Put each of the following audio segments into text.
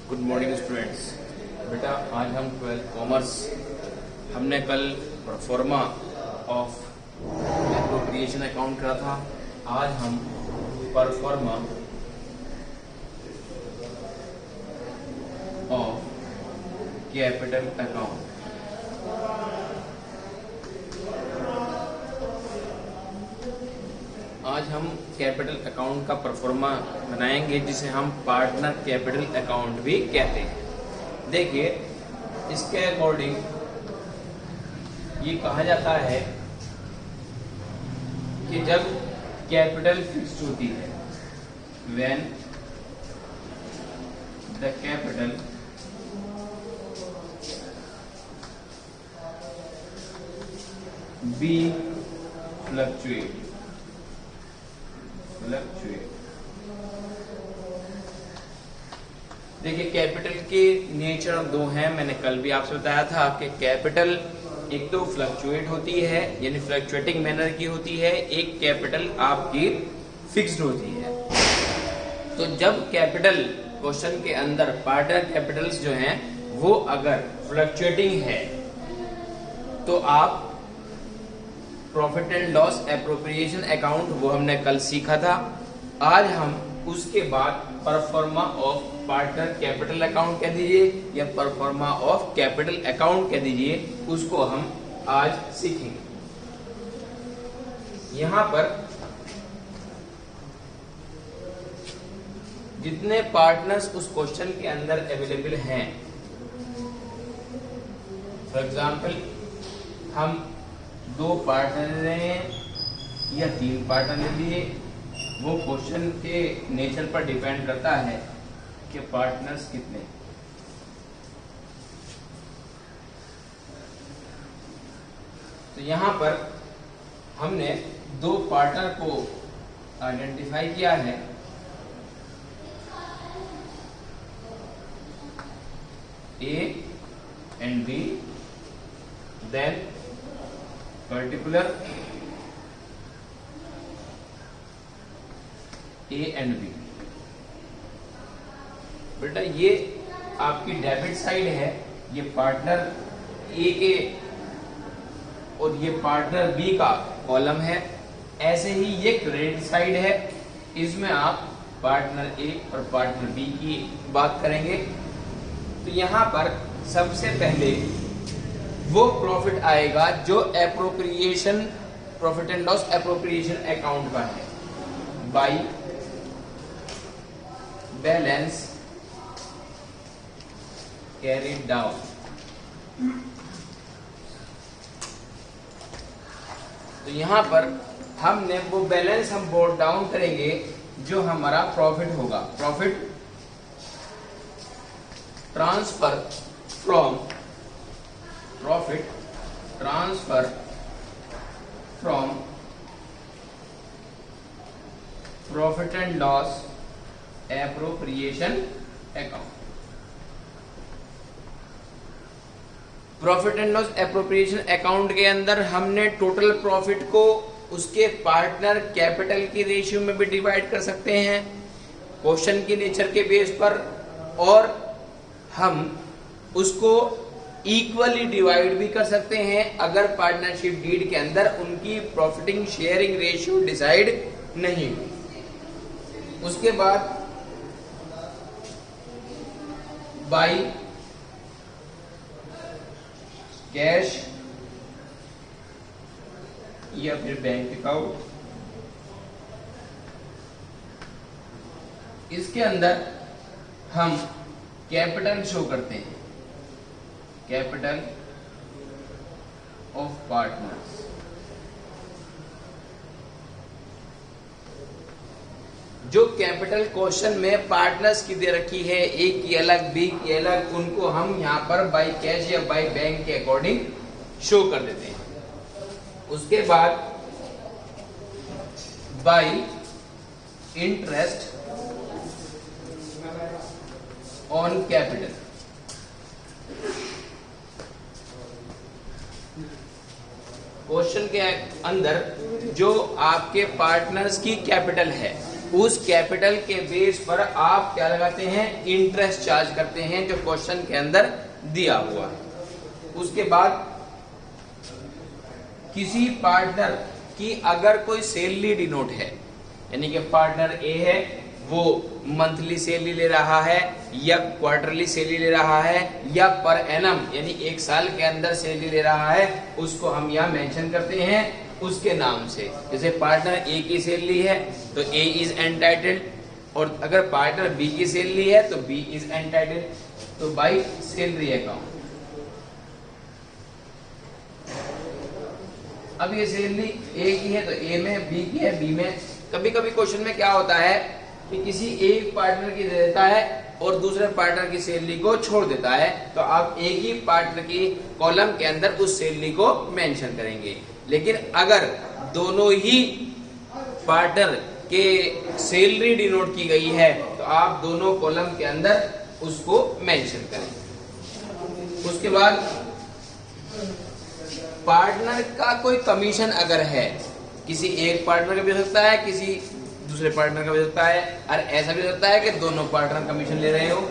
Good morning students. बेटा आज हम 12th कॉमर्स हमने कल परफॉर्मा ऑफ एप्रोप्रिएशन अकाउंट करा था। आज हम परफॉर्मा ऑफ कैपिटल अकाउंट आज हम कैपिटल अकाउंट का परफॉर्मा बनाएंगे, जिसे हम पार्टनर कैपिटल अकाउंट भी कहते हैं। देखिए, इसके अकॉर्डिंग ये कहा जाता है कि जब कैपिटल फिक्स्ड होती है, when the capital be fluctuate. देखिए, कैपिटल के नेचर दो हैं। मैंने कल भी आपसे बताया था कि कैपिटल एक तो फ्लक्चुएट होती है, यानी फ्लक्चुएटिंग मैनर की होती है, एक कैपिटल आपकी फिक्स्ड होती है। तो जब कैपिटल क्वेश्चन के अंदर पार्टनर कैपिटल्स जो हैं वो अगर फ्लक्चुएटिंग है तो आप profit and loss appropriation account वो हमने कल सीखा था। आज हम उसके बाद pro forma of partner capital account कह दीजिए या परफॉर्मा ऑफ कैपिटल अकाउंट कह दीजिए, उसको हम आज सीखेंगे। यहां पर जितने पार्टनर्स उस क्वेश्चन के अंदर अवेलेबल हैं, फॉर एग्जाम्पल हम 2 पार्टनर ले हैं या 3 पार्टनर ले लिए, वो क्वेश्चन के नेचर पर डिपेंड करता है कि पार्टनर्स कितने। तो यहां पर हमने 2 पार्टनर को आइडेंटिफाई किया है, A and B, then particular A and B. बेटा ये आपकी डेबिट साइड है, ये पार्टनर ए के और ये पार्टनर बी का कॉलम है। ऐसे ही ये क्रेडिट साइड है, इसमें आप पार्टनर ए और पार्टनर बी की बात करेंगे। तो यहां पर सबसे पहले वो प्रॉफिट आएगा जो appropriation profit and loss appropriation account का है, बाय बैलेंस कैरीड डाउन। तो यहां पर हमने वो बैलेंस हम बोर्ड डाउन करेंगे जो हमारा प्रॉफिट होगा। Profit transfer from profit and loss appropriation account. Profit and loss appropriation account के अंदर हमने टोटल प्रॉफिट को उसके पार्टनर कैपिटल की रेशियो में भी डिवाइड कर सकते हैं क्वेश्चन के नेचर के बेस पर, और हम उसको इक्वली डिवाइड भी कर सकते हैं अगर पार्टनरशिप डीड के अंदर उनकी प्रॉफिटिंग शेयरिंग रेशियो डिसाइड नहीं हुई। उसके बाद बाय कैश या फिर बैंक अकाउंट, इसके अंदर हम कैपिटल शो करते हैं, कैपिटल ऑफ पार्टनर्स। जो कैपिटल क्वेश्चन में पार्टनर्स की दे रखी है, ए की अलग बी की अलग, उनको हम यहां पर बाय कैश या बाय बैंक के अकॉर्डिंग शो कर देते हैं। उसके बाद bye interest on capital. Question के अंदर जो आपके पार्टनर्स की कैपिटल है उस कैपिटल के बेस पर आप क्या लगाते हैं, इंटरेस्ट चार्ज करते हैं, जो क्वेश्चन के अंदर दिया हुआ है। उसके बाद किसी पार्टनर की अगर कोई सैलरी डिनोट है, यानी कि पार्टनर ए है, वो मंथली सैलरी ले रहा है या क्वार्टरली सैलरी ले रहा है या पर एनम यानी एक साल के अंदर सैलरी ले रहा है, उसको हम यहाँ मेंशन करते हैं उसके नाम से। जैसे पार्टनर ए की सैलरी है तो ए इज एंटाइटल्ड, और अगर पार्टनर बी की सैलरी है तो बी इज एंटाइटल्ड। तो बाय सैलरी अकाउंट। अब ये सैलरी ए की है तो ए में, बी की है बी में। कभी कभी क्वेश्चन में क्या होता है कि किसी एक पार्टनर की दे देता है और दूसरे पार्टनर की सैलरी को छोड़ देता है, तो आप एक ही पार्टनर की कॉलम के अंदर उस सैलरी को मेंशन करेंगे। लेकिन अगर दोनों ही पार्टनर के सैलरी डिनोट की गई है तो आप दोनों कॉलम के अंदर उसको मेंशन करेंगे। उसके बाद पार्टनर का कोई कमीशन अगर है, किसी एक पार्टनर का भी हो सकता है, किसी दूसरे पार्टनर का भी हो सकता है, और ऐसा भी हो सकता है कि दोनों पार्टनर कमीशन ले रहे हो,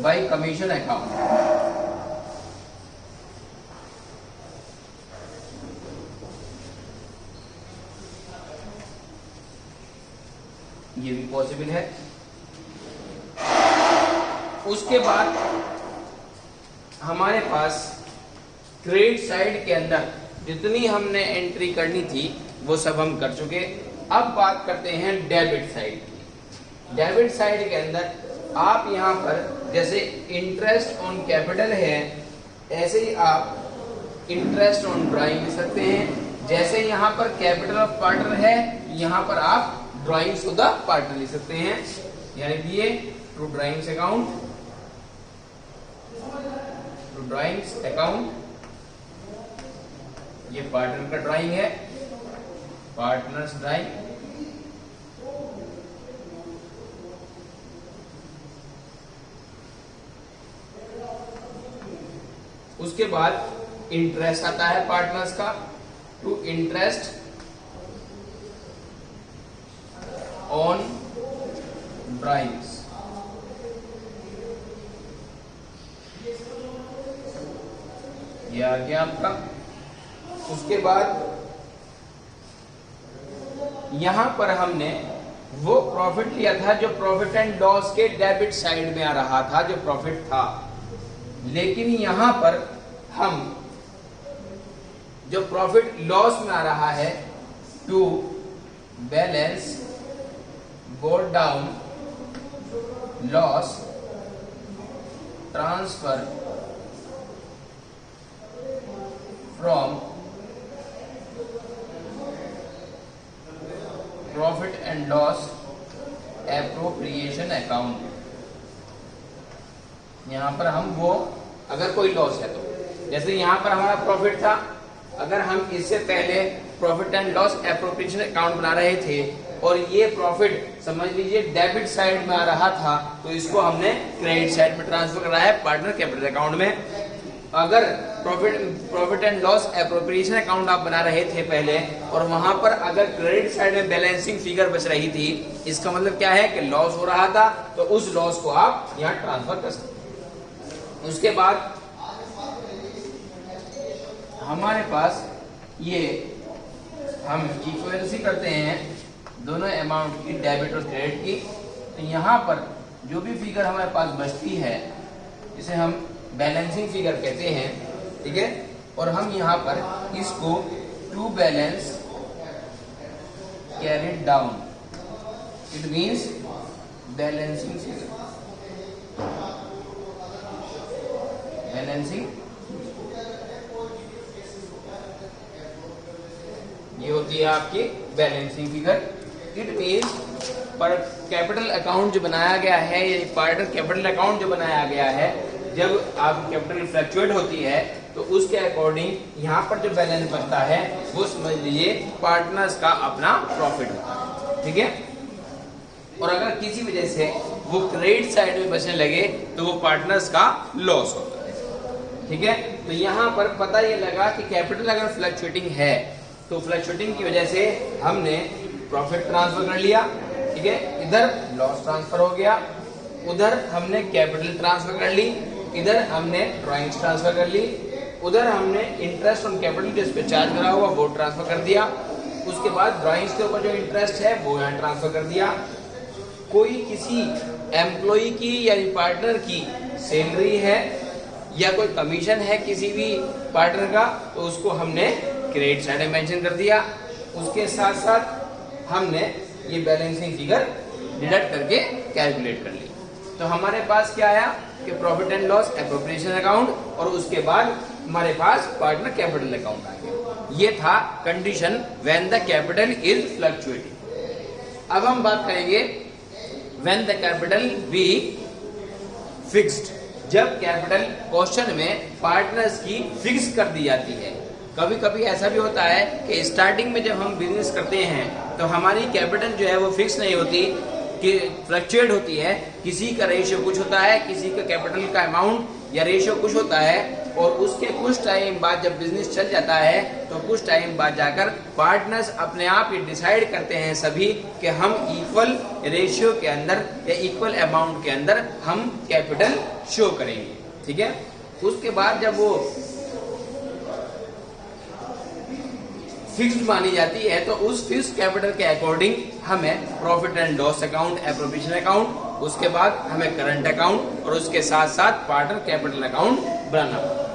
बाय कमीशन अकाउंट। ये भी पॉसिबल है। उसके बाद हमारे पास क्रेडिट साइड के अंदर जितनी हमने एंट्री करनी थी वो सब हम कर चुके। अब बात करते हैं डेबिट साइड की। डेबिट साइड के अंदर आप यहाँ पर जैसे इंटरेस्ट ऑन कैपिटल है, ऐसे ही आप इंटरेस्ट ऑन ड्राइंग लिख सकते हैं। जैसे यहाँ पर कैपिटल ऑफ पार्टनर है, यहाँ पर आप ड्राइंग्स टू द पार्टनर लिख सकते हैं, यानी ये two drawings account, two drawings account. ये पार्टनर का ड्राइंग है, पार्टनर्स ड्राइंग। उसके बाद इंटरेस्ट आता है पार्टनर्स का, टू इंटरेस्ट ऑन ड्राइंग्स। ये आ गया आपका। उसके बाद यहां पर हमने वो प्रॉफिट लिया था जो प्रॉफिट एंड लॉस के डेबिट साइड में आ रहा था, जो प्रॉफिट था। लेकिन यहां पर हम जो प्रॉफिट लॉस में आ रहा है, to balance go down loss transfer from profit and loss appropriation account. यहां पर हम वो, अगर कोई लॉस है तो, जैसे यहां पर हमारा प्रॉफिट था, अगर हम इससे पहले profit and loss appropriation account बना रहे थे और ये प्रॉफिट समझ लीजिए डेबिट साइड में आ रहा था, तो इसको हमने क्रेडिट साइड में ट्रांसफर करा है पार्टनर कैपिटल अकाउंट में। अगर profit and loss appropriation account आप बना रहे थे पहले और वहां पर अगर क्रेडिट साइड में बैलेंसिंग फिगर बच रही थी, इसका मतलब क्या है कि लॉस हो रहा था, तो उस लॉस को आप यहां ट्रांसफर कर सकते। उसके बाद हमारे पास ये हम इक्वलेंसी करते हैं दोनों अमाउंट की, डेबिट और क्रेडिट की। तो यहाँ पर जो भी फिगर हमारे पास बचती है इसे हम बैलेंसिंग फिगर कहते हैं, ठीक है। और हम यहाँ पर इसको to balance carried down, it means balancing figure, balancing ये होती है आपकी बैलेंसिंग फिगर। इट मीन्स पर कैपिटल अकाउंट जो बनाया गया है, ये पार्टनर कैपिटल अकाउंट जो बनाया गया है, जब आप कैपिटल फ्लक्चुएट होती है तो उसके अकॉर्डिंग यहाँ पर जो बैलेंस बचता है वो समझ लीजिए पार्टनर्स का अपना प्रॉफिट होता है, ठीक है। और अगर किसी वजह से वो क्रेडिट साइड में बचने लगे तो वो पार्टनर्स का लॉस होता है, ठीक है। तो यहाँ पर पता ये लगा कि कैपिटल अगर फ्लक्चुएटिंग है तो फ्लक्चुएटिंग की वजह से हमने प्रॉफिट ट्रांसफर कर लिया, ठीक है, इधर लॉस ट्रांसफर हो गया, उधर हमने कैपिटल ट्रांसफर कर ली, इधर हमने ड्राइंग्स ट्रांसफर कर ली, उधर हमने इंटरेस्ट ऑन कैपिटल जिस पे चार्ज करा हुआ वो ट्रांसफर कर दिया, उसके बाद ड्राइंग्स के ऊपर जो इंटरेस्ट है वो यहाँ ट्रांसफर कर दिया। कोई किसी एम्प्लॉय की या पार्टनर की सैलरी है या कोई कमीशन है किसी भी पार्टनर का, तो उसको हमने क्रेडिट साइड में मेंशन कर दिया। उसके साथ साथ हमने ये बैलेंसिंग फिगर डिडक्ट करके कैलकुलेट कर ली। तो हमारे पास क्या आया कि profit and loss appropriation account, और उसके बाद हमारे पास पार्टनर कैपिटल अकाउंट आ गया। ये था condition when the capital is fluctuating. अब हम बात करेंगे when the capital be fixed, जब कैपिटल क्वेश्चन में पार्टनर्स की फिक्स कर दी जाती है। कभी कभी ऐसा भी होता है कि स्टार्टिंग में जब हम बिजनेस करते हैं तो हमारी कैपिटल जो है वो फिक्स नहीं होती, कि फ्लक्चुएट होती है। किसी का रेशियो कुछ होता है, किसी का कैपिटल का अमाउंट या रेशियो कुछ होता है, और उसके कुछ टाइम बाद जब बिजनेस चल जाता है तो कुछ टाइम बाद जाकर पार्टनर्स अपने आप ये डिसाइड करते हैं सभी कि हम इक्वल रेशियो के अंदर या इक्वल अमाउंट के अंदर हम कैपिटल शो करेंगे। ठीक है, उसके बाद जब वो फिक्स्ड मानी जाती है तो उस फिक्स्ड कैपिटल के अकॉर्डिंग हमें profit and loss account, appropriation account, उसके बाद हमें करंट अकाउंट और उसके साथ साथ पार्टनर कैपिटल अकाउंट बनाना।